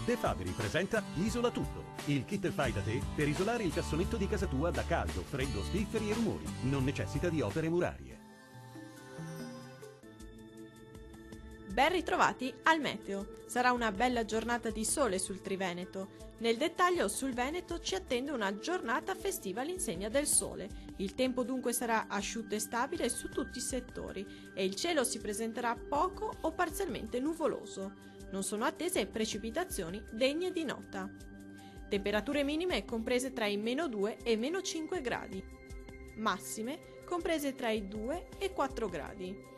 De Fabri presenta Isola Tutto, il kit fai da te per isolare il cassonetto di casa tua da caldo, freddo, spifferi e rumori. Non necessita di opere murarie. Ben ritrovati al meteo. Sarà una bella giornata di sole sul Triveneto. Nel dettaglio, sul Veneto ci attende una giornata festiva all'insegna del sole. Il tempo dunque sarà asciutto e stabile su tutti i settori e il cielo si presenterà poco o parzialmente nuvoloso. Non sono attese precipitazioni degne di nota. Temperature minime comprese tra i -2 e -5 gradi. Massime comprese tra i 2 e 4 gradi.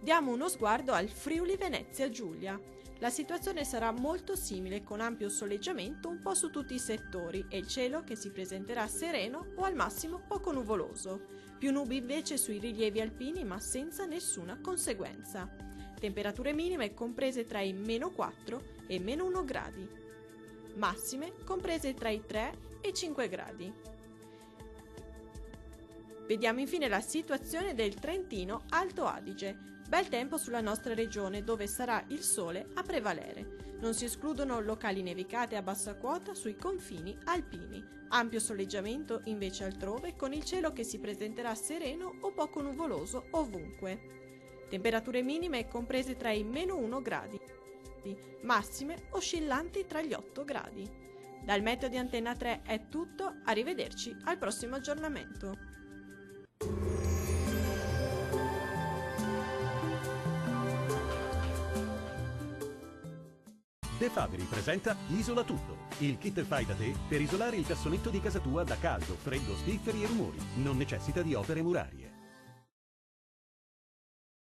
Diamo uno sguardo al Friuli Venezia Giulia. La situazione sarà molto simile, con ampio soleggiamento un po' su tutti i settori e il cielo che si presenterà sereno o al massimo poco nuvoloso. Più nubi invece sui rilievi alpini, ma senza nessuna conseguenza. Temperature minime comprese tra i -4 e -1 gradi. Massime comprese tra i 3 e i 5 gradi. Vediamo infine la situazione del Trentino Alto Adige. Bel tempo sulla nostra regione, dove sarà il sole a prevalere. Non si escludono locali nevicate a bassa quota sui confini alpini. Ampio soleggiamento invece altrove, con il cielo che si presenterà sereno o poco nuvoloso ovunque. Temperature minime comprese tra i -1 gradi, massime oscillanti tra gli 8 gradi. Dal meteo di Antenna 3 è tutto, arrivederci al prossimo aggiornamento. De Fabri presenta Isola Tutto, il kit fai da te per isolare il cassonetto di casa tua da caldo, freddo, spifferi e rumori. Non necessita di opere murarie.